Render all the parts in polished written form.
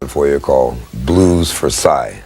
For you called Blues for Psy.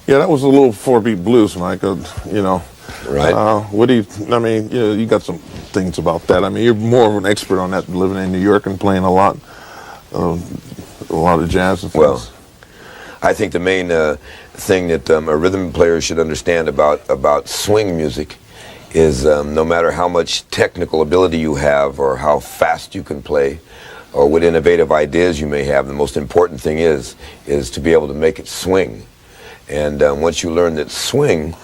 Yeah, that was a little 4-beat blues, Mike. You know, Right. what do you? I mean, you got some things about that. I mean, you're more of an expert on that, living in New York and playing a lot of jazz and things. Well, I think the main thing that a rhythm player should understand about swing music is no matter how much technical ability you have or how fast you can play or what innovative ideas you may have, the most important thing is to be able to make it swing. And once you learn that swing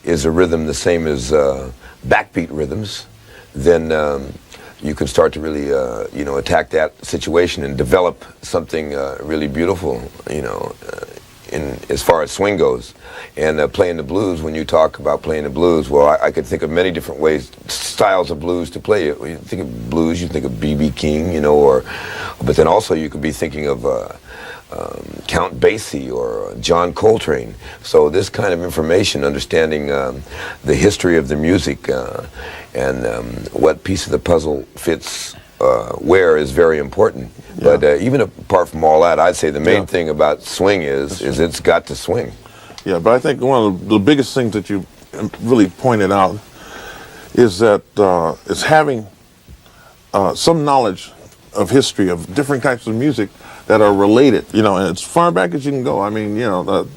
is a rhythm the same as backbeat rhythms, then you can start to really, attack that situation and develop something really beautiful, as far as swing goes. And playing the blues, when you talk about playing the blues, well, I could think of many different ways, styles of blues to play it. When you think of blues, you think of B.B. King, you know, but then also you could be thinking of Count Basie or John Coltrane. So this kind of information, understanding the history of the music and what piece of the puzzle fits where is very important. Yeah. But even apart from all that, I'd say the main thing about swing is it's got to swing. Yeah, but I think one of the biggest things that you really pointed out is that is having some knowledge of history of different types of music that are related, you know, and as far back as you can go. I mean, you know,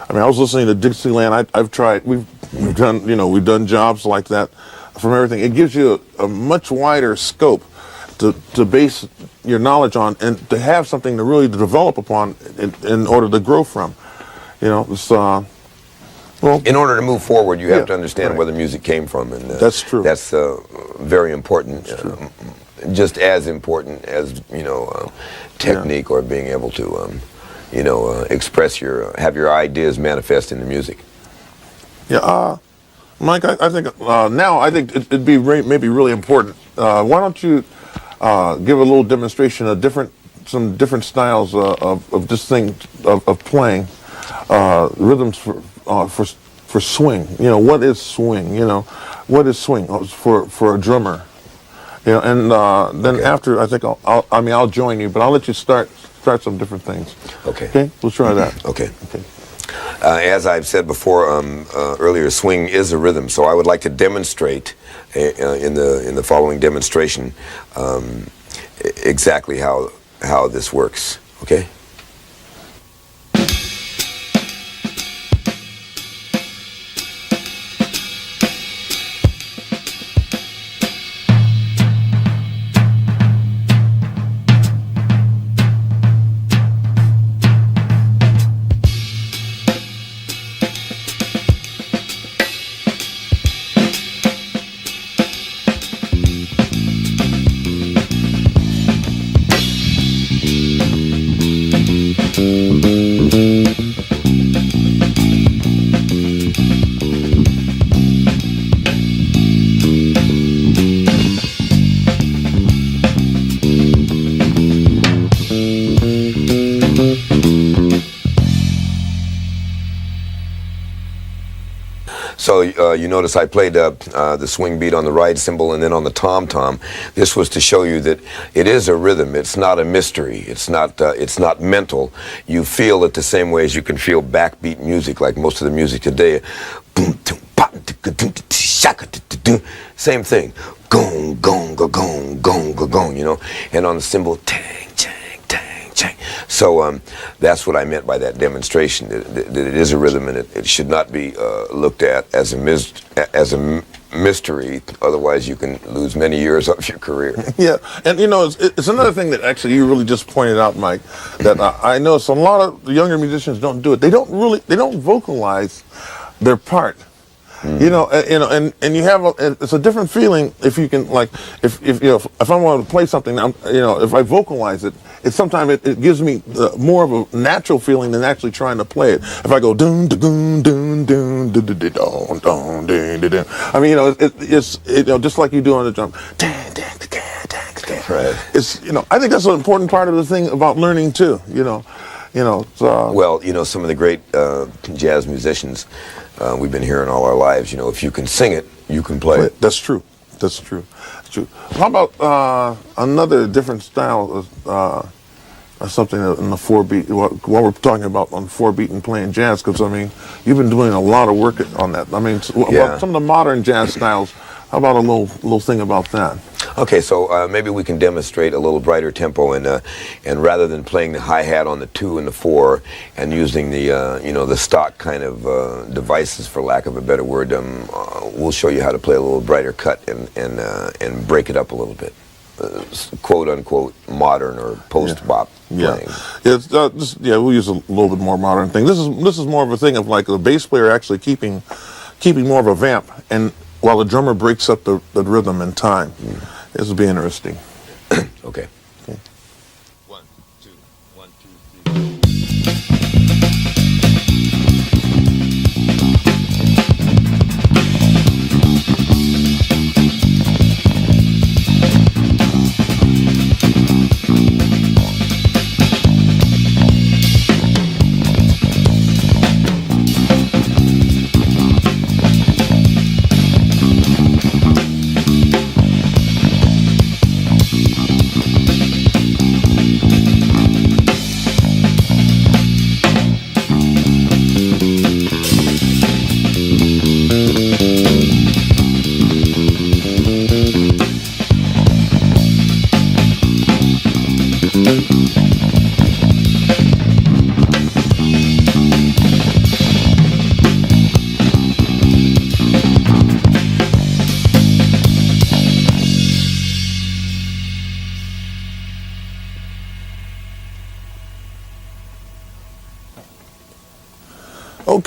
I was listening to Dixieland. I've tried. We've done, you know, we've done jobs like that from everything. It gives you a much wider scope to base your knowledge on and to have something to really develop upon in order to grow from. You know, it's, well, in order to move forward, you have to understand where the music came from, and that's true. That's very important. Just as important as, you know, technique or being able to, you know, express have your ideas manifest in the music. Yeah, Mike, I think now I think it'd be maybe really important. Why don't you give a little demonstration of some different styles of this thing of playing rhythms for swing. You know, what is swing? You know, what is swing for a drummer? You know, and then after, I think I'll join you, but I'll let you start some different things. Okay. Okay, we'll try that. Okay. As I've said before earlier, swing is a rhythm. So I would like to demonstrate in the following demonstration exactly how this works. Okay. So you notice I played the swing beat on the ride cymbal and then on the tom-tom. This was to show you that it is a rhythm. It's not a mystery. It's not mental. You feel it the same way as you can feel backbeat music, like most of the music today. Same thing. Gong, gong, gong, gong, gong, gong, you know. And on the cymbal, tang, tang, tang, tang. So that's what I meant by that demonstration. That it is a rhythm, and it should not be looked at as a mystery. Otherwise, you can lose many years of your career. Yeah, and you know, it's another thing that actually you really just pointed out, Mike. That I notice a lot of younger musicians don't do it. They don't vocalize their part. You know, and you have it's a different feeling if you can, like, if you know, if I want to play something, you know, if I vocalize it, sometimes it gives me more of a natural feeling than actually trying to play it. If I go doon doon doon doon doon doon doon doon doon, I mean, you know, it's you know, just like you do on the drum. Right. It's, you know, I think that's an important part of the thing about learning too. You know. Well, you know, some of the great jazz musicians we've been hearing all our lives. You know, if you can sing it, you can play it. That's true. That's true. That's true. How about another different style of something in the 4-beat? While we're talking about on 4-beat and playing jazz, because I mean, you've been doing a lot of work on that. I mean, about some of the modern jazz styles. How about a little thing about that? Okay, so maybe we can demonstrate a little brighter tempo, and rather than playing the hi-hat on the 2 and the 4 and using the you know, the stock kind of devices, for lack of a better word, we'll show you how to play a little brighter cut and break it up a little bit, quote unquote modern or post-bop playing. It's we'll use a little bit more modern thing. This is more of a thing of like the bass player actually keeping more of a vamp, and while the drummer breaks up the rhythm and time. This will be interesting. Okay. 1, 2, 1, 2, 3.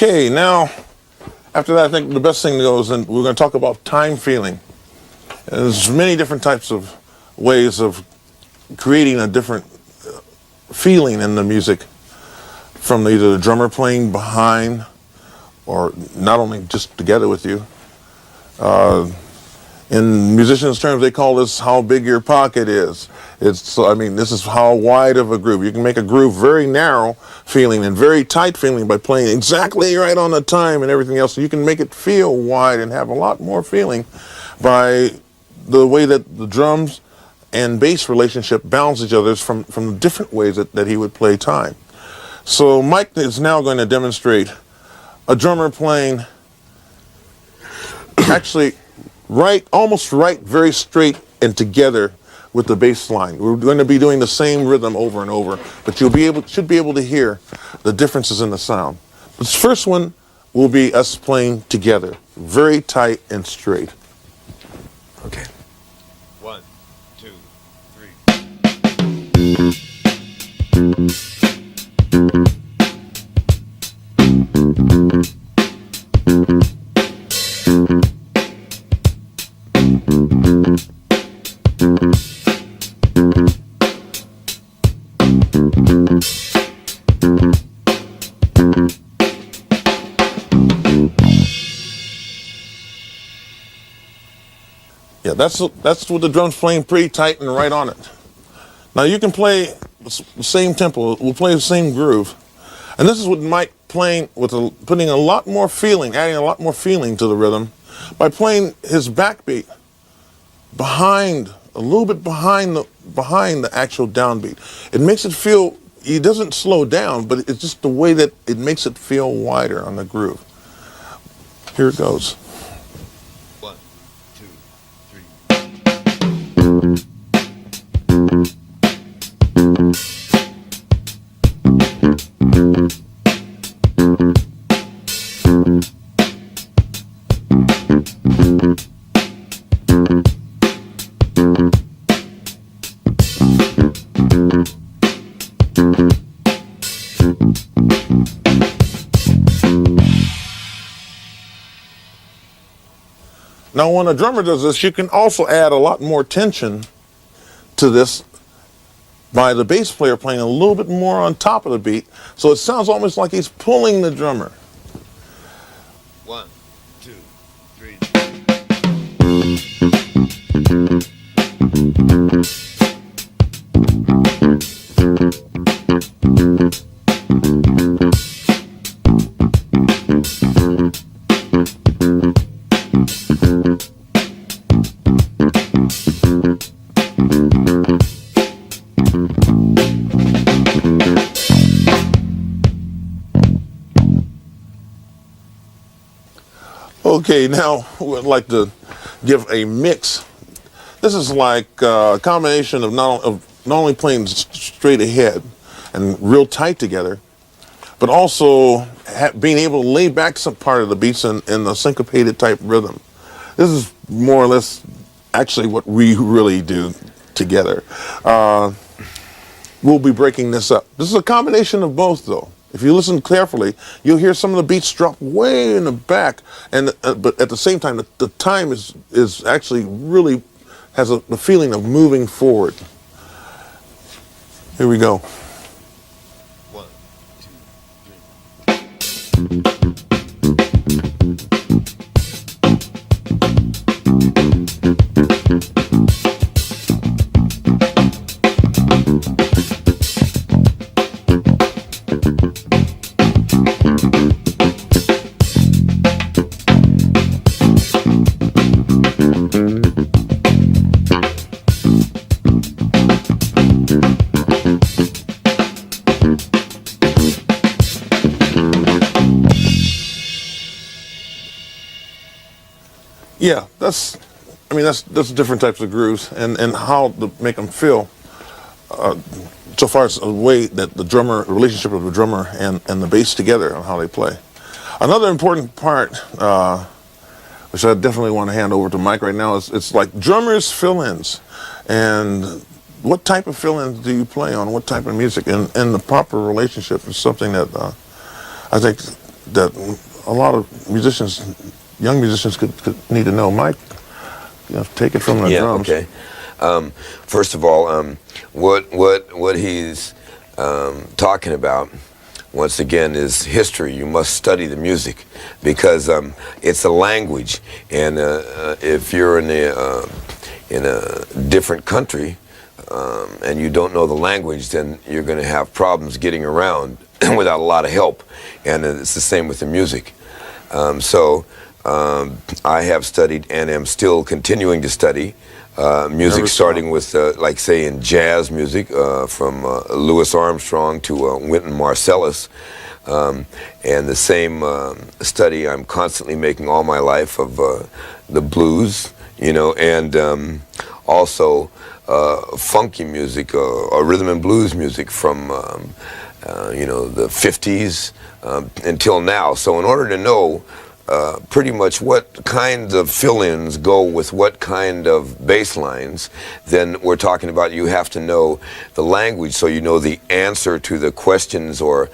Okay, now, after that, I think the best thing to go is, and we're going to talk about time feeling. And there's many different types of ways of creating a different feeling in the music, from either the drummer playing behind or not only just together with you. In musicians' terms, they call this how big your pocket is. I mean, this is how wide of a groove. You can make a groove very narrow feeling and very tight feeling by playing exactly right on the time and everything else. So you can make it feel wide and have a lot more feeling by the way that the drums and bass relationship balance each other from the different ways that he would play time. So Mike is now going to demonstrate a drummer playing actually almost right, very straight and together with the bass line. We're going to be doing the same rhythm over and over, but should be able to hear the differences in the sound. This first one will be us playing together, very tight and straight. Okay. 1, 2, 3. Yeah, that's what the drum's playing, pretty tight and right on it. Now you can play the same tempo. We'll play the same groove, and this is what Mike playing with putting a lot more feeling, adding a lot more feeling to the rhythm by playing his backbeat behind, a little bit behind the actual downbeat. It makes it feel. He doesn't slow down, but it's just the way that it makes it feel wider on the groove. Here it goes. 1, 2, 3. Now, when a drummer does this, you can also add a lot more tension to this by the bass player playing a little bit more on top of the beat, so it sounds almost like he's pulling the drummer. 1, 2, 3. Okay, now we'd like to give a mix. This is like a combination of not only playing straight ahead and real tight together, but also being able to lay back some part of the beats in the syncopated type rhythm. This is more or less actually what we really do together. We'll be breaking this up. This is a combination of both, though. If you listen carefully, you'll hear some of the beats drop way in the back, and but at the same time, the time is actually really has the feeling of moving forward. Here we go. 1, Yeah, that's different types of grooves and how to make them feel. So far as the way that the relationship of the drummer and the bass together on how they play. Another important part, which I definitely want to hand over to Mike right now, is it's like drummers fill-ins. And what type of fill-ins do you play on? What type of music? And the proper relationship is something that I think that a lot of musicians, young musicians, could need to know. Mike, take it from the drums. Okay. First of all, what he's talking about, once again, is history. You must study the music because it's a language, and if you're in a different country and you don't know the language, then you're going to have problems getting around without a lot of help, and it's the same with the music. So I have studied and am still continuing to study music, starting with, like, say, in jazz music, from Louis Armstrong to Wynton Marsalis. And the same study I'm constantly making all my life of the blues, and also funky music, or rhythm and blues music from, the 50s until now. So in order to know pretty much what kinds of fill-ins go with what kind of bass lines, then we're talking about you have to know the language so you know the answer to the questions or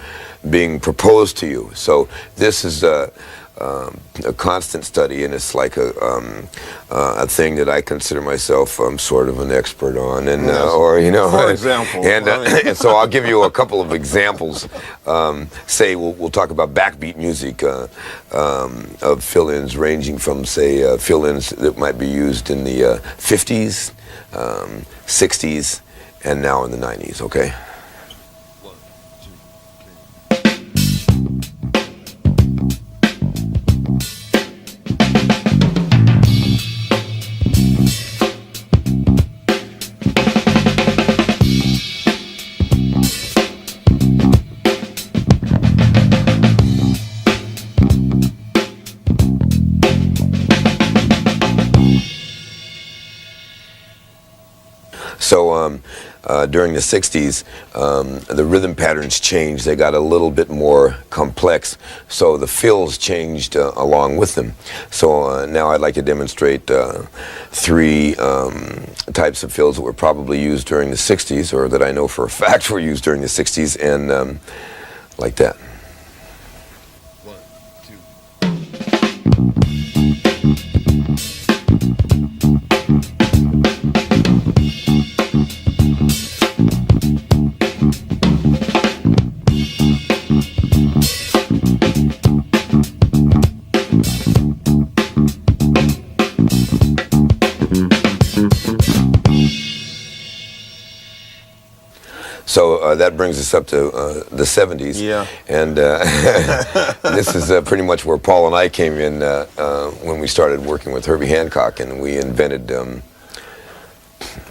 being proposed to you. So this is a constant study, and it's like a thing that I consider myself sort of an expert on, and For example, and so I'll give you a couple of examples. Say we'll talk about backbeat music of fill-ins, ranging from, say, fill-ins that might be used in the 50s, 60s, and now in the 90s. Okay. So during the 60s, the rhythm patterns changed. They got a little bit more complex, so the fills changed along with them. So now I'd like to demonstrate three types of fills that were probably used during the 60s, or that I know for a fact were used during the 60s, and like that. So that brings us up to the 70s. Yeah. And this is pretty much where Paul and I came in when we started working with Herbie Hancock, and we invented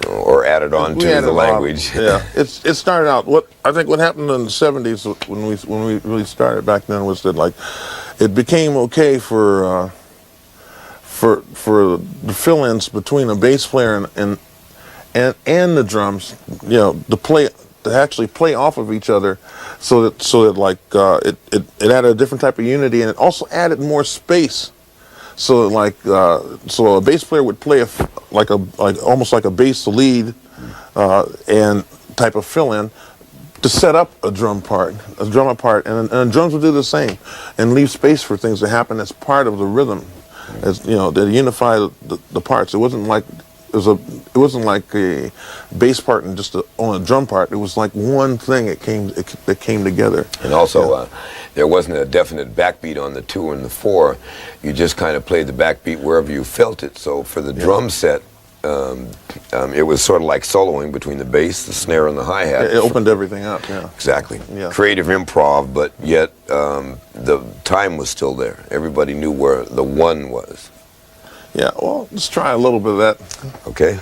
or added on to the language. Yeah. It started out, I think what happened in the 70s when we really started back then was that, like, it became okay for the fill-ins between a bass player and the drums, to actually play off of each other, so that like it added a different type of unity, and it also added more space. So that, like, so a bass player would play almost like a bass lead and type of fill-in to set up a drum part, and drums would do the same, and leave space for things to happen as part of the rhythm, as to unify the parts. It wasn't like a bass part and just on a drum part. It was like one thing that came together. And also, there wasn't a definite backbeat on the 2 and the 4. You just kind of played the backbeat wherever you felt it. So for the drum set, it was sort of like soloing between the bass, the snare, and the hi-hat. It opened everything up. Yeah. Exactly. Yeah. Creative improv, but yet the time was still there. Everybody knew where the one was. Yeah, well, let's try a little bit of that. Okay.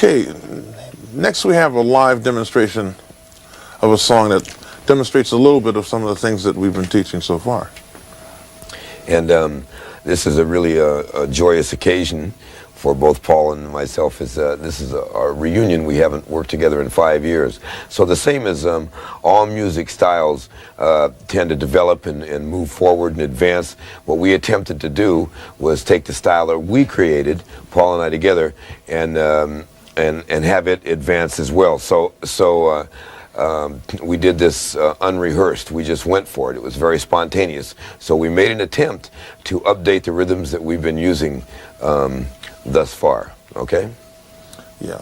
Okay, next we have a live demonstration of a song that demonstrates a little bit of some of the things that we've been teaching so far. And this is a really a joyous occasion for both Paul and myself. This is a reunion. We haven't worked together in 5 years. So the same as all music styles tend to develop and move forward and advance, what we attempted to do was take the style that we created, Paul and I together, and have it advance as well. So we did this unrehearsed. We just went for it. It was very spontaneous. So we made an attempt to update the rhythms that we've been using thus far. Okay? Yeah.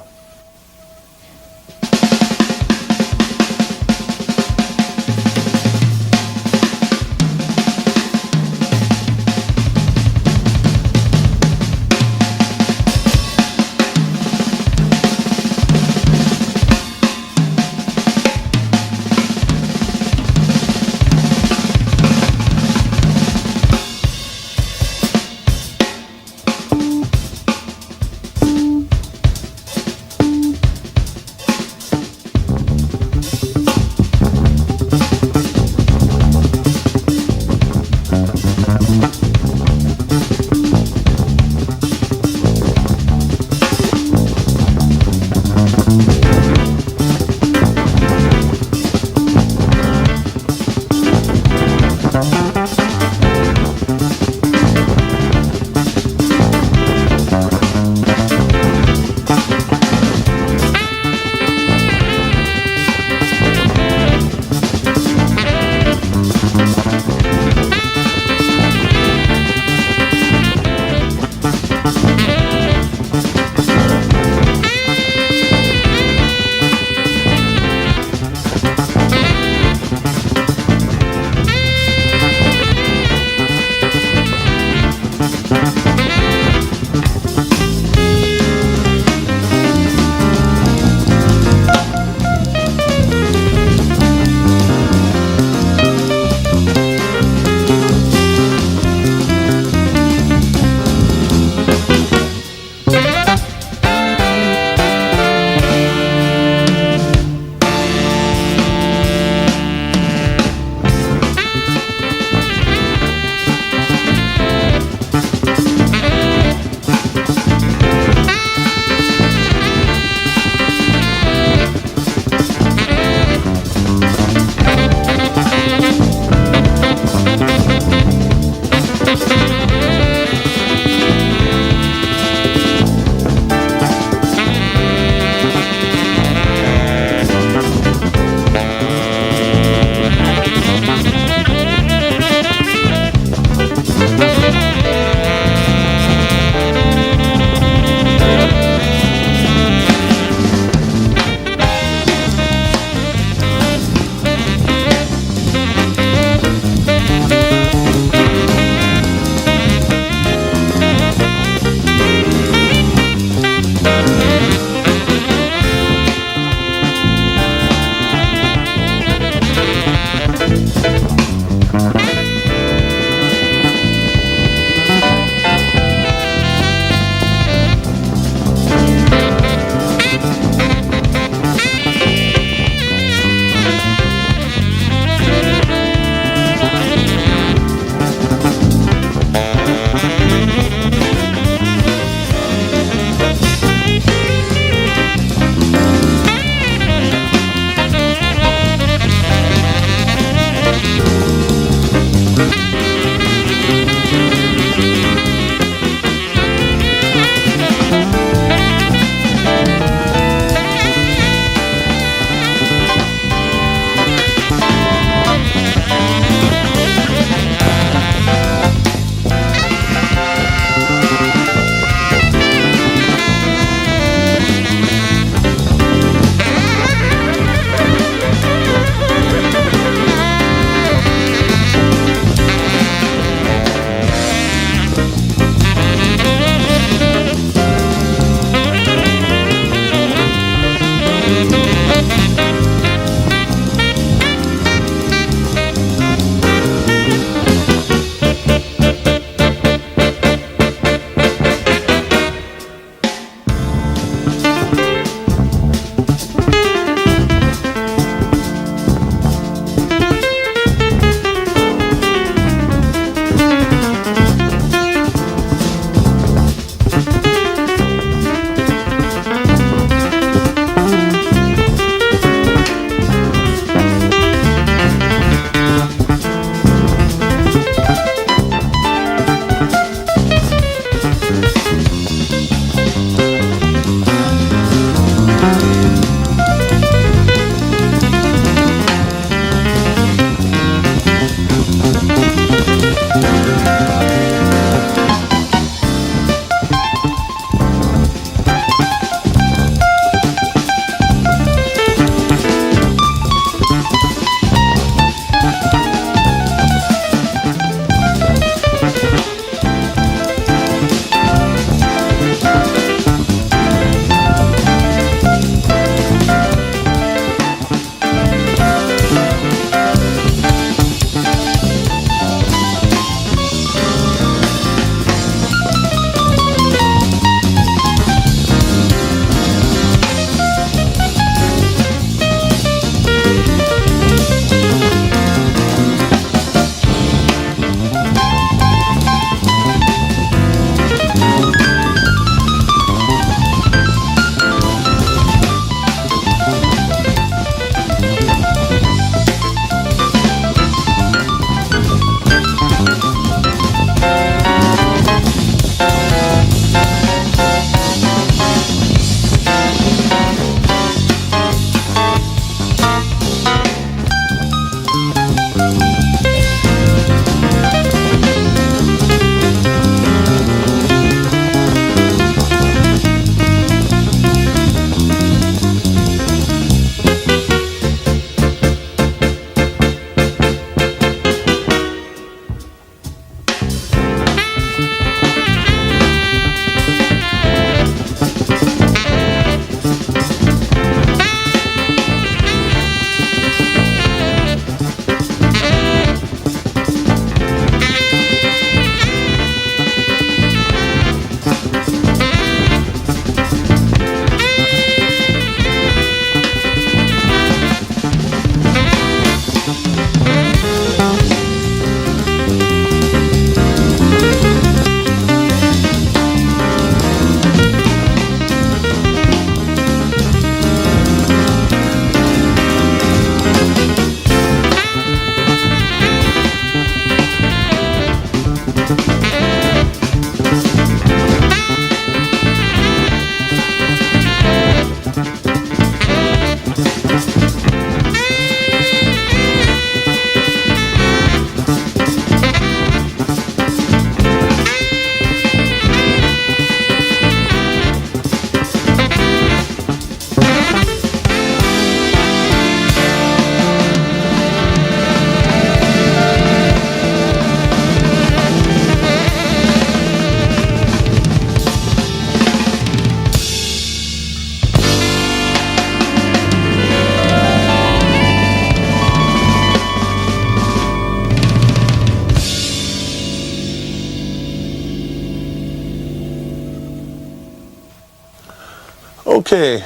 Okay,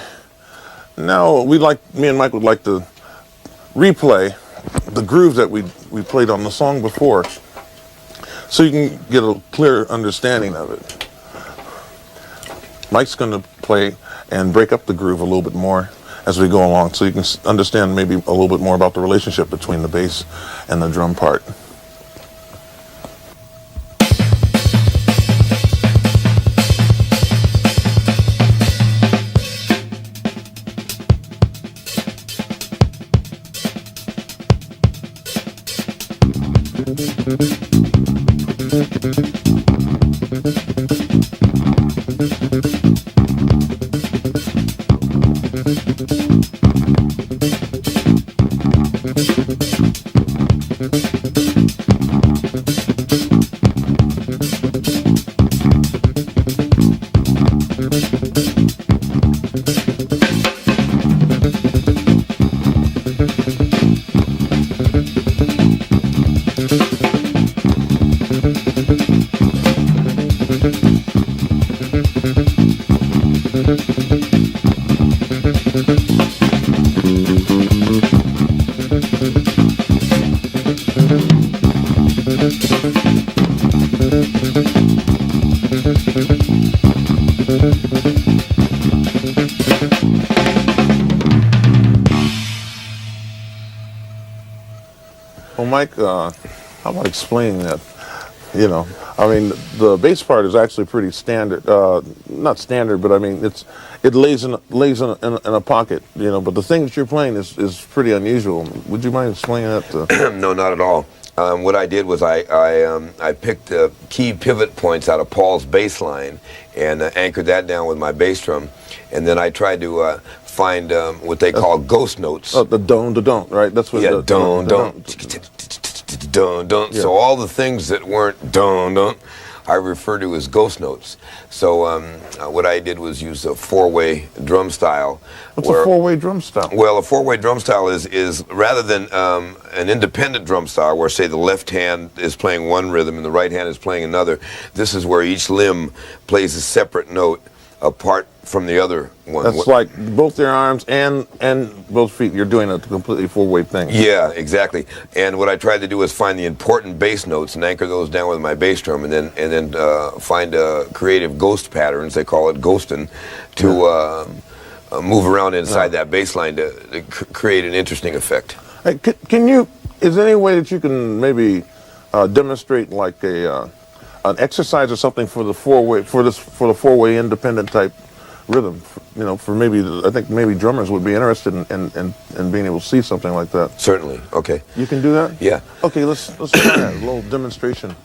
now me and Mike would like to replay the grooves that we played on the song before, so you can get a clear understanding of it. Mike's going to play and break up the groove a little bit more as we go along, so you can understand maybe a little bit more about the relationship between the bass and the drum part. Well, Mike, how about explaining that? You know, I mean, the bass part is actually pretty standard. Not standard, but I mean, it lays in a pocket. You know, but the thing that you're playing is pretty unusual. Would you mind explaining that? No, not at all. What I did was I picked key pivot points out of Paul's bass line and anchored that down with my bass drum, and then I tried to find what they call ghost notes. Oh, the don't, right? That's what. Yeah, the don't. Yeah. So all the things that weren't don't, I refer to as ghost notes. So what I did was use a four-way drum style. What's a four-way drum style? Well, a four-way drum style is rather than an independent drum style where, say, the left hand is playing one rhythm and the right hand is playing another. This is where each limb plays a separate note apart from the other one. That's like both their arms and both feet. You're doing a completely four-way thing. Yeah, exactly. And what I tried to do was find the important bass notes and anchor those down with my bass drum, and then find creative ghost patterns. They call it ghosting, to move around inside that bass line to create an interesting effect. Hey, is there any way that you can maybe demonstrate like an exercise or something for the four-way independent type rhythm? You know, for maybe, I think maybe drummers would be interested in being able to see something like that. Certainly. Okay. You can do that? Yeah. Okay, let's try that, a little demonstration.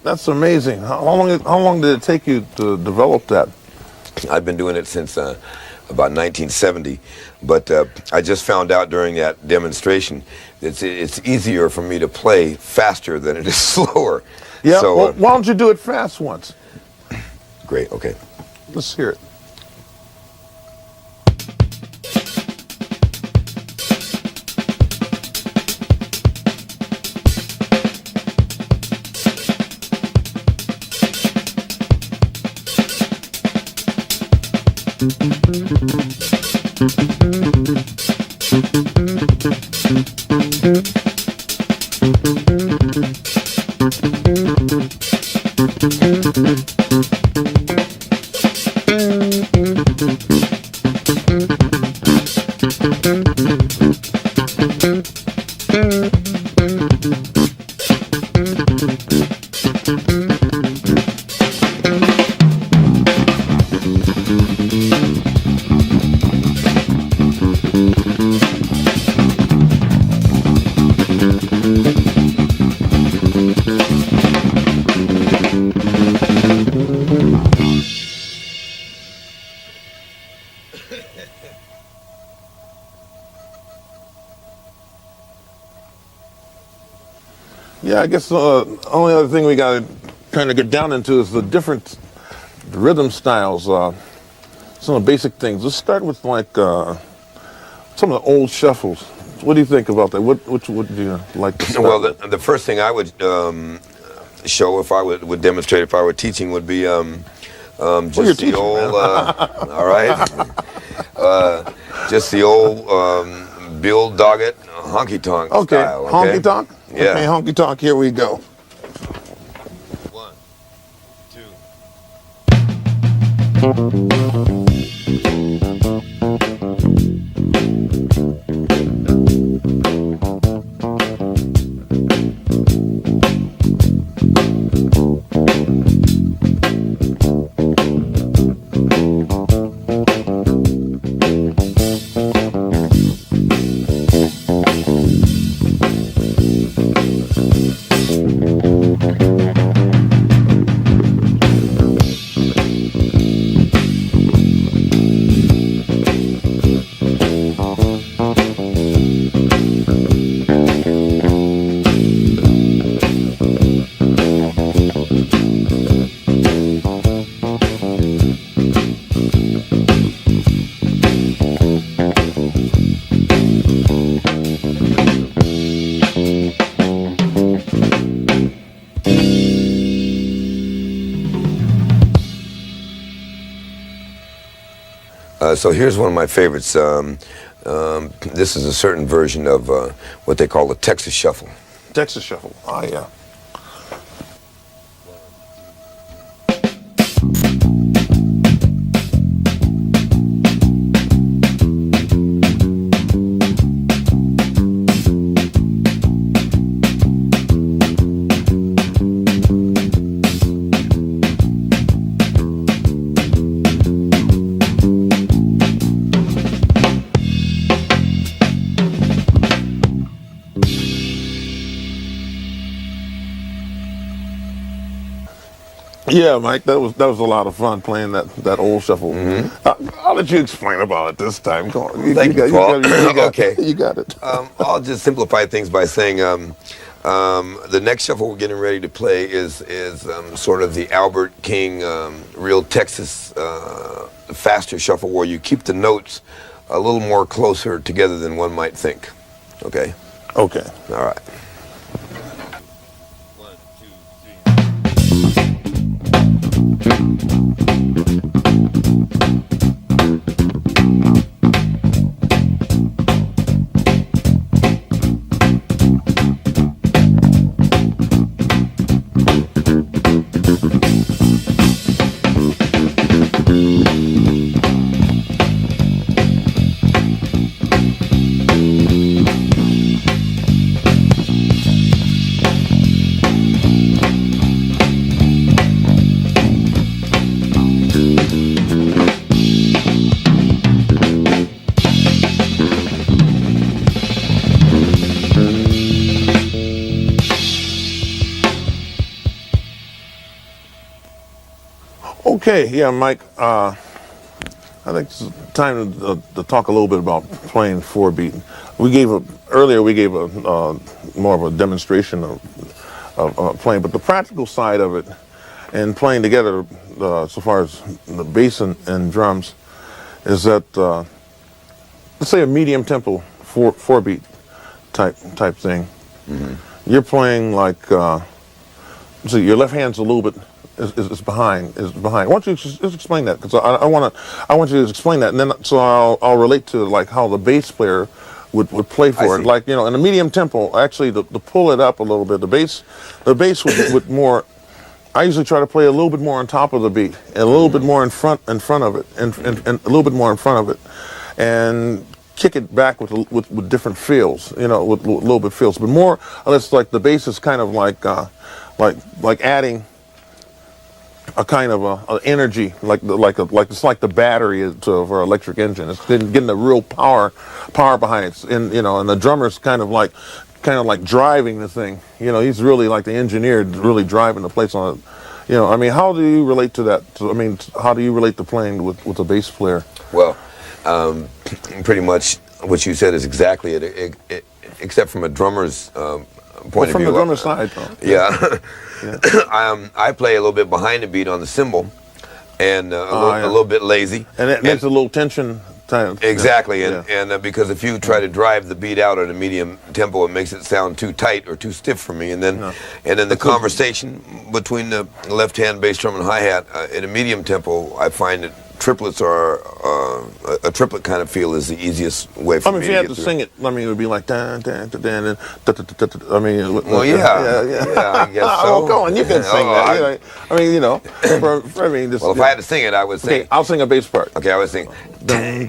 That's amazing. How long did it take you to develop that? I've been doing it since about 1970, but I just found out during that demonstration that it's easier for me to play faster than it is slower. Yeah, So, well, why don't you do it fast once? great, okay. Let's hear it. Yeah, I guess the only other thing we got to kind of get down into is the different rhythm styles. Some of the basic things. Let's start with like some of the old shuffles. What do you think about that? Which would you like to start Well, with? the first thing I would show if I would demonstrate if I were teaching would be just you're the teaching, old, all right, just the old Bill Doggett honky tonk Okay, style. honky tonk? Yeah. Okay, honky tonk, here we go. 1, 2. So here's one of my favorites. This is a certain version of what they call the Texas Shuffle. Texas shuffle. Oh, yeah. Yeah, Mike, that was a lot of fun playing that old shuffle. I'll let you explain about it this time. Go on. Thank you, Paul. Okay. You got it. I'll just simplify things by saying the next shuffle we're getting ready to play is sort of the Albert King real Texas faster shuffle where you keep the notes a little more closer together than one might think. Okay? Okay. All right. 1, 2, 3. Okay, yeah, Mike. I think it's time to talk a little bit about playing 4-beat. Earlier we gave a more of a demonstration of playing, but the practical side of it and playing together, so far as the bass and drums, is that let's say a medium tempo 4-beat type thing. You're playing like so your left hand's a little bit is behind. Why don't you just explain that? Because I want you to explain that, and then so I'll relate to like how the bass player would play for it. Like, you know, in a medium tempo, actually to pull it up a little bit, the bass would more. I usually try to play a little bit more on top of the beat and a little bit more in front of it, and a little bit more in front of it, and kick it back with different feels, you know, with little bit feels, but more or less like the bass is kind of like adding a kind of a energy, like it's like the battery for an electric engine. It's getting the real power behind it, and you know, and the drummer's kind of like driving the thing. You know, he's really like the engineer, really driving the place on it. You know, I mean, how do you relate to that? I mean, how do you relate to playing with a bass player? Well, pretty much what you said is exactly it, except from a drummer's point of From view. the drummer's side, though. Yeah. Yeah. I play a little bit behind the beat on the cymbal, and a little bit lazy. And it makes a little tension. Time. Exactly, Yeah. and because if you try to drive the beat out at a medium tempo, it makes it sound too tight or too stiff for me. And then the conversation between the left-hand bass drum and hi-hat at a medium tempo, I find that triplets are a triplet kind of feel is the easiest way for me. If you had to sing it, I mean, it would be like dan dan dan dan, and I mean, well, yeah, I guess so. Oh, go on, you can sing that. I mean, I mean, this, well, if I had to sing it, I would sing. Okay, I'll sing a bass part. Okay, I would sing. Okay,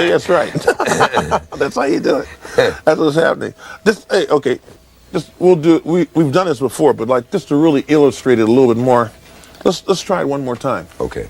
that's right. That's how you do it. That's what's happening. Okay. We've done this before, but like just to really illustrate it a little bit more, let's try it one more time. Okay.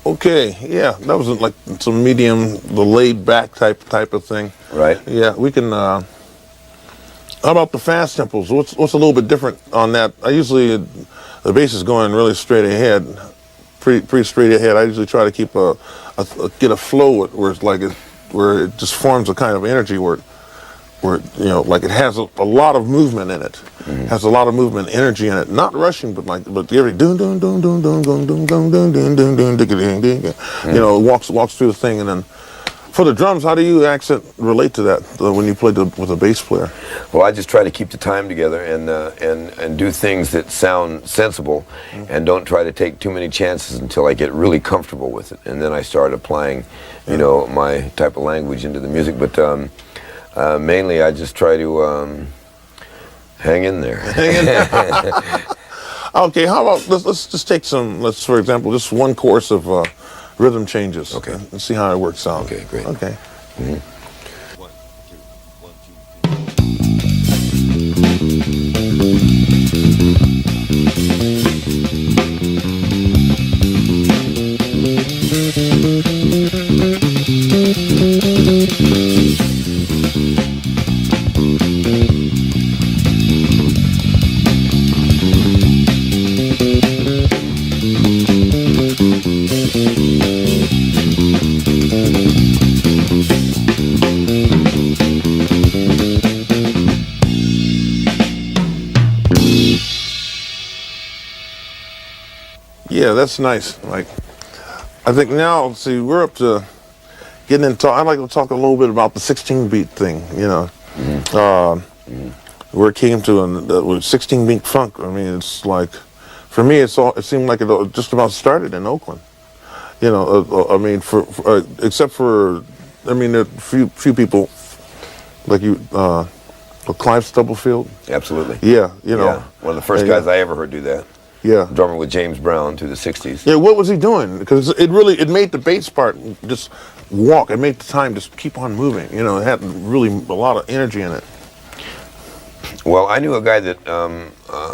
Okay, yeah, that was like some medium, the laid back type of thing. Right. Yeah, we can. How about the fast tempos? What's a little bit different on that? I usually the bass is going really straight ahead, pretty straight ahead. I usually try to keep get a flow where it just forms a kind of energy where like it has a lot of movement in it, has a lot of movement, energy in it, not rushing, but every dun dun dun dun dun dun dun dun dun dun dun dun dun dun, walks through the thing. And then for the drums, how do you relate to that when you play with a bass player? Well, I just try to keep the time together and do things that sound sensible, and don't try to take too many chances until I get really comfortable with it, and then I start applying, my type of language into the music. But mainly, I just try to hang in there. Okay, how about let's just take for example, just one course of rhythm changes. Okay. And see how it works out. Okay, great. Okay. Mm-hmm. 1, Yeah, that's nice. Like, I think now, see, we're up to getting into. I'd like to talk a little bit about the 16-beat thing. Where it came to with 16-beat funk. I mean, it's like, for me, it seemed like it just about started in Oakland. I mean, except for, I mean, a few people like you, Clive Stubblefield. Absolutely. Yeah, Yeah. One of the first guys I ever heard do that. Yeah. Drummer with James Brown through the 60s. Yeah, what was he doing? Because it made the bass part just walk. It made the time just keep on moving. It had really a lot of energy in it. Well, I knew a guy that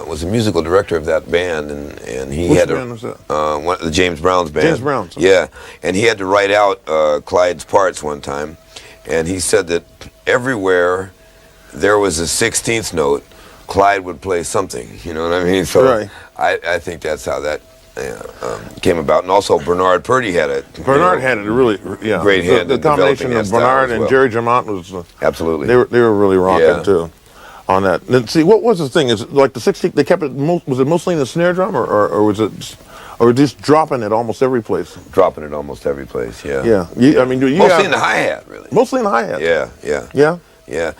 was a musical director of that band, and he Which had band was that? the James Brown's band. James Brown's. Yeah, and he had to write out Clyde's parts one time, and he said that everywhere there was a 16th note, Clyde would play something. You know what I mean? So Right. I think that's how that came about, and also Bernard Purdie had it. Bernard had it really, yeah. Great hand The in combination developing of that style Bernard as and well. Jerry Jamont was Absolutely. they were really rocking Yeah. too, on that. And see, what was the thing? Is it like the 16? They kept it. Was it mostly in the snare drum, or was it, or just dropping it almost every place? Dropping it almost every place. Yeah. Yeah. I mean, you Mostly in the hi hat, really. mostly in the hi hat. Yeah. Yeah. Yeah. Yeah.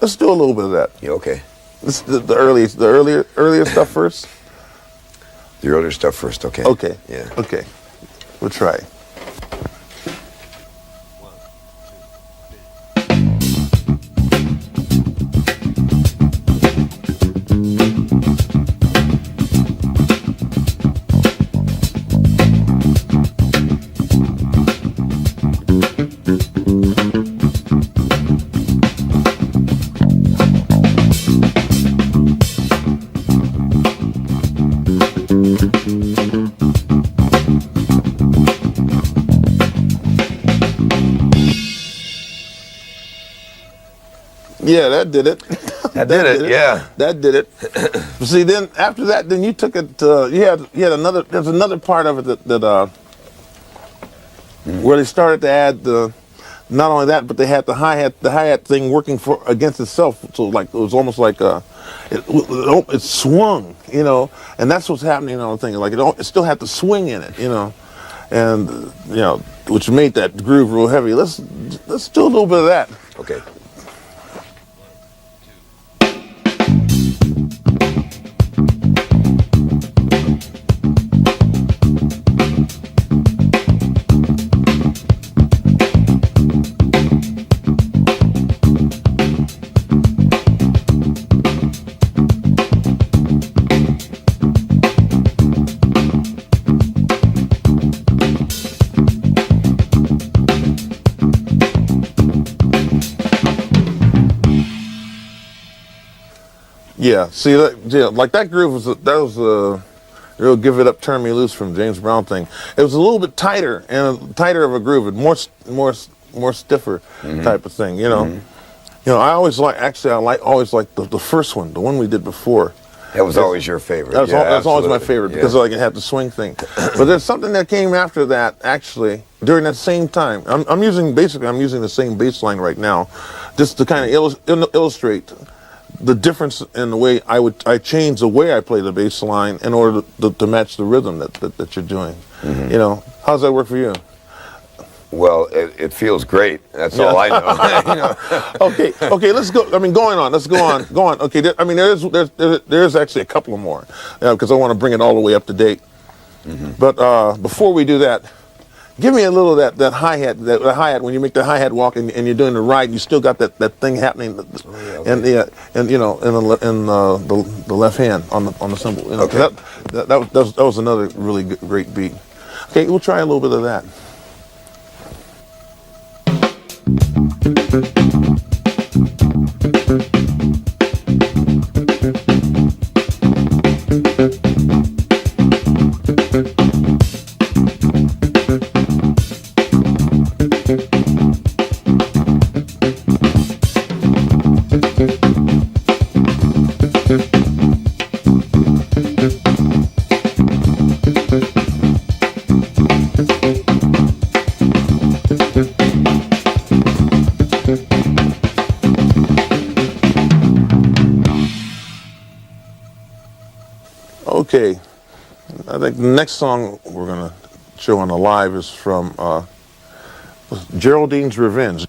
Let's do a little bit of that. Yeah. Okay. This the earlier stuff first. The earlier stuff first. Okay. Okay. Yeah. Okay. We'll try. Yeah, that did it. That did it. Yeah. That did it. See, then after that, then you took it. You had another. There's another part of it that where they started to add the. Not only that, but they had the hi-hat thing working for against itself. So like it was almost like it swung, you know, and that's what's happening on the thing. Like it still had the swing in it, you know, and you know, which made that groove real heavy. Let's do a little bit of that. Okay. Yeah, see, like that groove was a real "Give It Up, Turn Me Loose" from James Brown thing. It was a little bit tighter and tighter of a groove, and more stiffer type of thing. You know, I always always like the first one, the one we did before. That was always your favorite. That's always my absolutely. favorite Yeah. because like it had the swing thing. But there's something that came after that actually during that same time. I'm using the same bass line right now, just to kind of illustrate the difference in the way I change the way I play the bass line in order to match the rhythm that you're doing. You know, how's that work for you? Well, it feels great. That's all I know. You know? Okay, let's go. I mean, let's go on. Okay, there's actually a couple of more, because I want to bring it all the way up to date. But before we do that, give me a little of that hi-hat, that hi-hat when you make the hi-hat walk and you're doing the ride, you still got that thing happening, and you know, in the left hand on the cymbal. You know, Okay. that was another really great beat. Okay, we'll try a little bit of that. Okay, I think the next song we're gonna show on the live is from Geraldine's Revenge.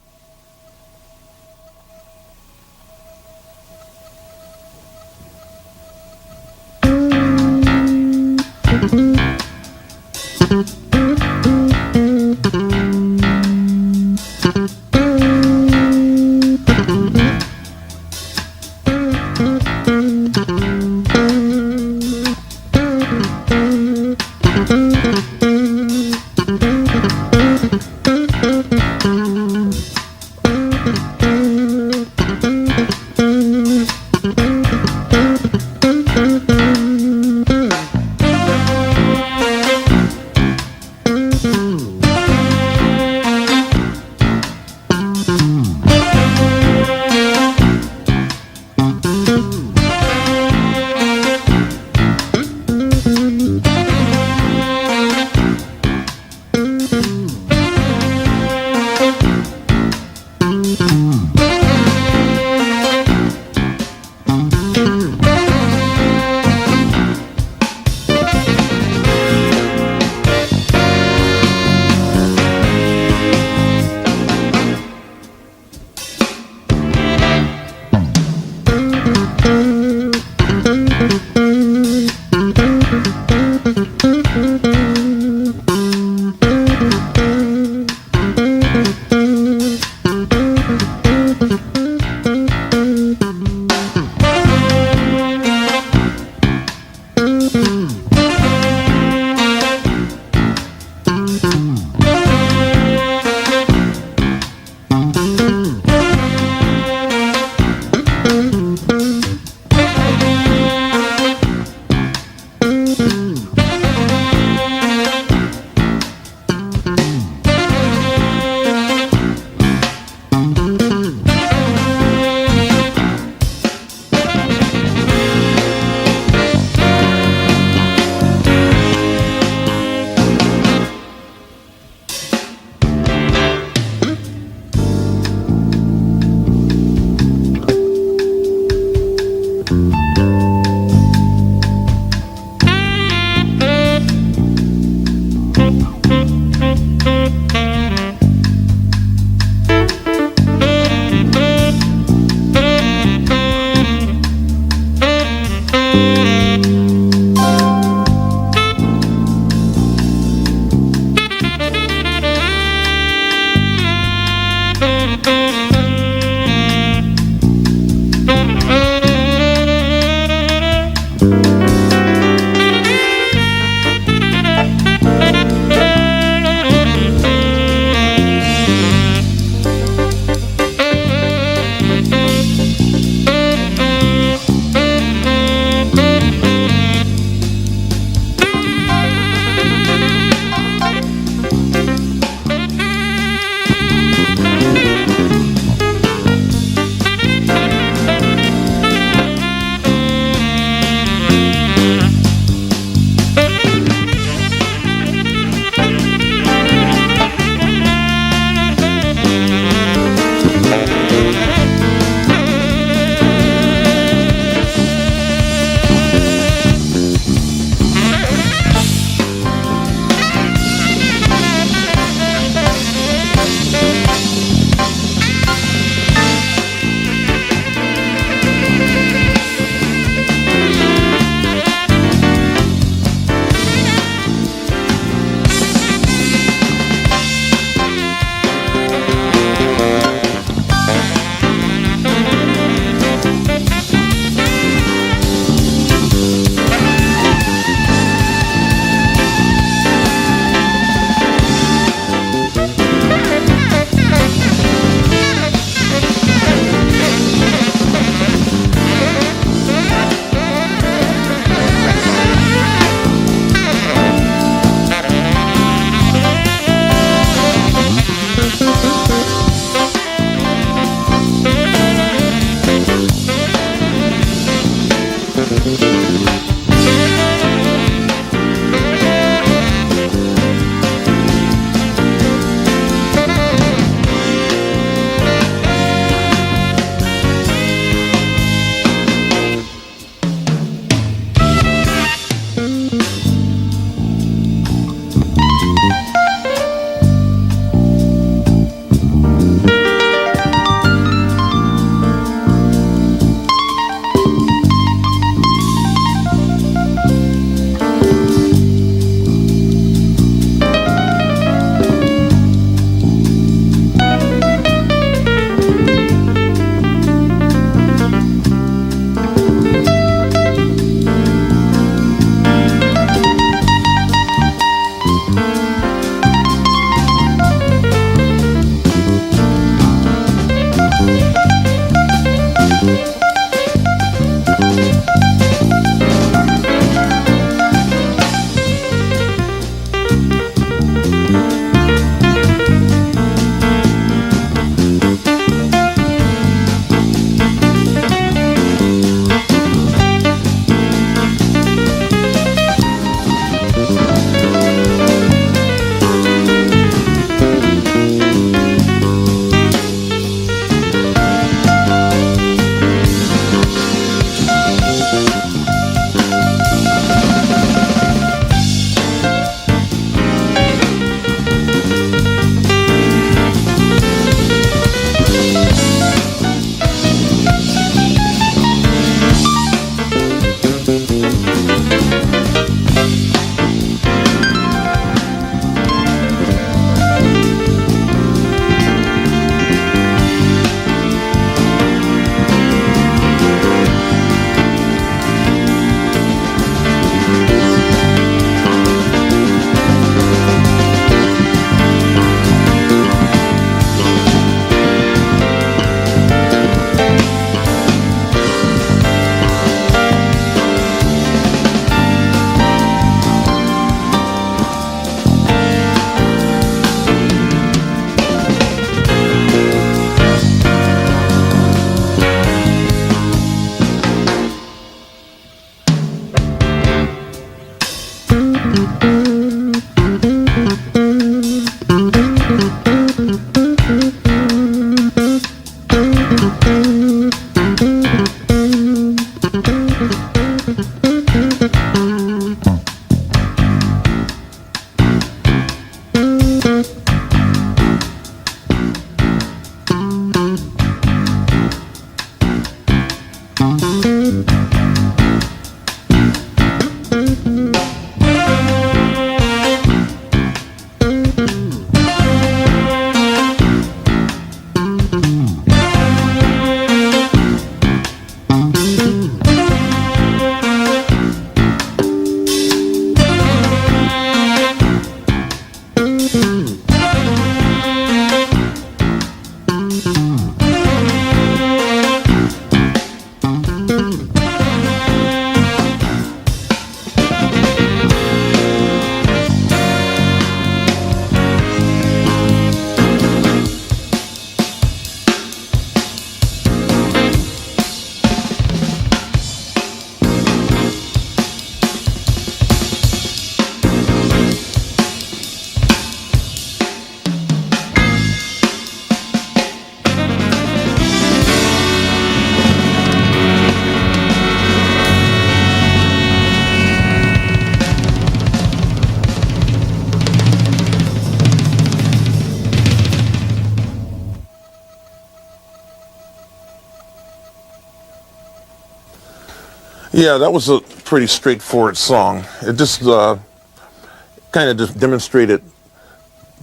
Yeah, that was a pretty straightforward song. It just kind of just demonstrated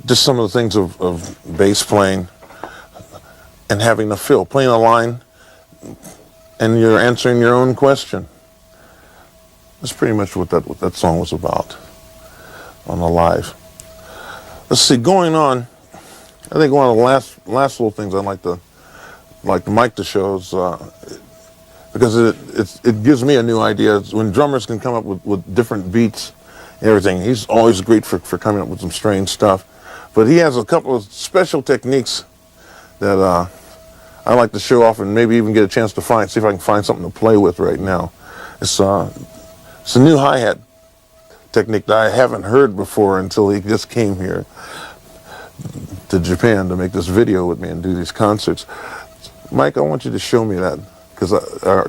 just some of the things of bass playing and having the feel, playing a line and you're answering your own question. That's pretty much what that song was about on the live. Let's see, going on, I think one of the last little things I'd like the mic to show is because it gives me a new idea. When drummers can come up with different beats and everything, he's always great for coming up with some strange stuff. But he has a couple of special techniques that I like to show off and maybe even get a chance to see if I can find something to play with right now. It's a new hi-hat technique that I haven't heard before until he just came here to Japan to make this video with me and do these concerts. Mike, I want you to show me that,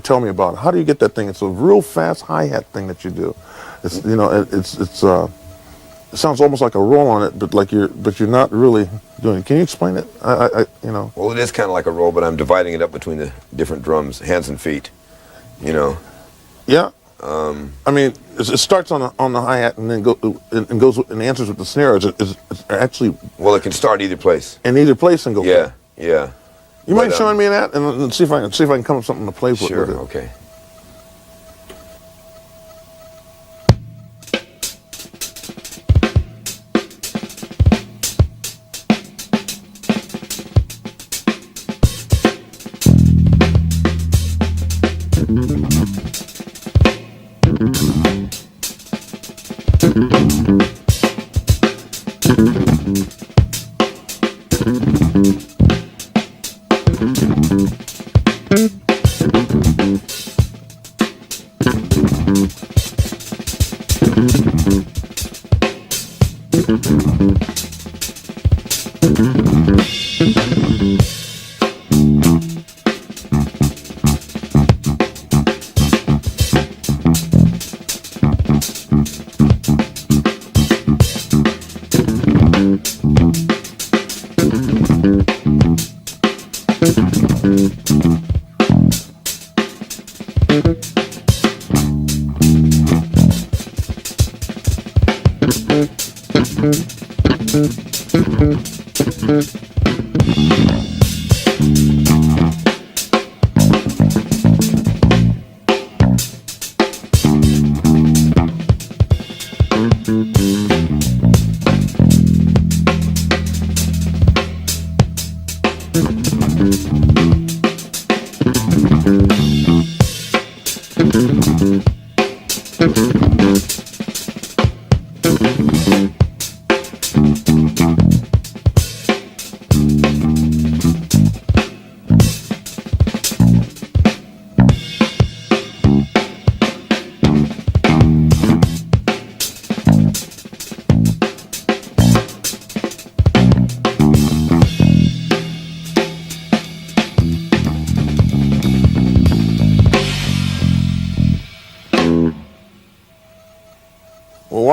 tell me about it. How do you get that thing? It's a real fast hi-hat thing that you do. It's it sounds almost like a roll on it, but you're not really doing it. Can you explain it? Well, it is kind of like a roll, but I'm dividing it up between the different drums, hands and feet. Yeah. I mean, it starts on the hi-hat and then goes and answers with the snare. It's actually. Well, it can start either place. In either place and go. Yeah, yeah. You mind showing me that and see if I can come up with something to play with. Sure. With it. Okay.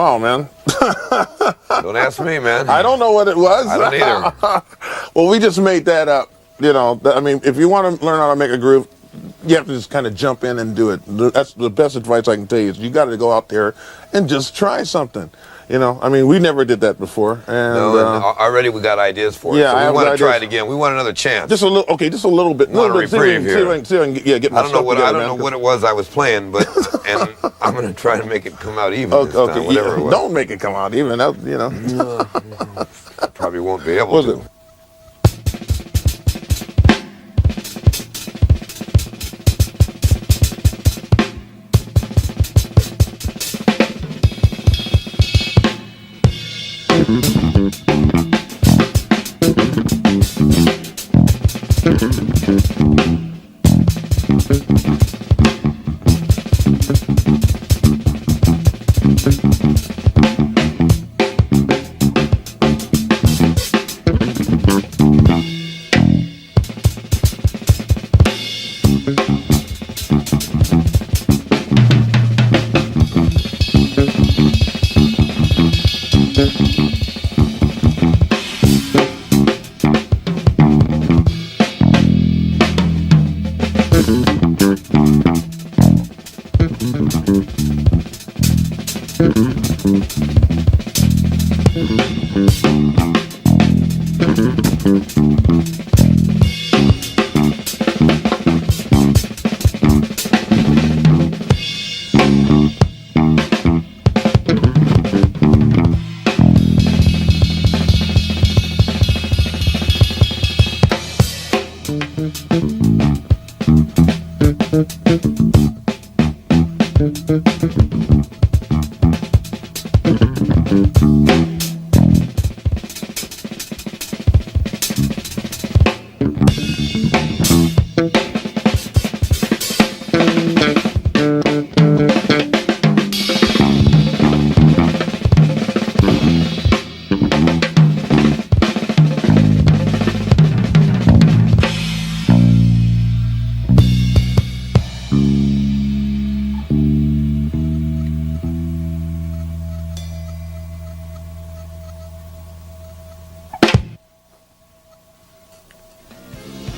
Oh, man. Don't ask me, man. I don't know what it was. I don't either. Well, we just made that up. You know, I mean, if you want to learn how to make a groove, you have to just kind of jump in and do it. That's the best advice I can tell you is you got to go out there and just try something. You know, I mean, we never did that before. And, and already we got ideas for it. Yeah, so we want to try it again. We want another chance. Just a little, okay, just a little bit. Want a reprieve here. Get my I don't know what it was I was playing, but and I'm going to try to make it come out even this time, whatever it was. Don't make it come out even, you know. Probably won't be able to.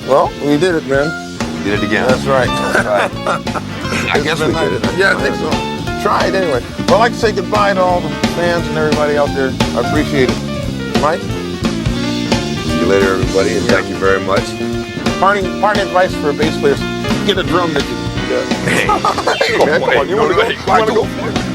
Well, we did it, man. Did it again. That's right. I guess we did it. Yeah, I think so. Try it anyway. Well, I'd like to say goodbye to all the fans and everybody out there. I appreciate it. Mike? See you later, everybody, and thank you very much. Parting advice for bass players: get a drum that you. Hey, man, come on, you want to go?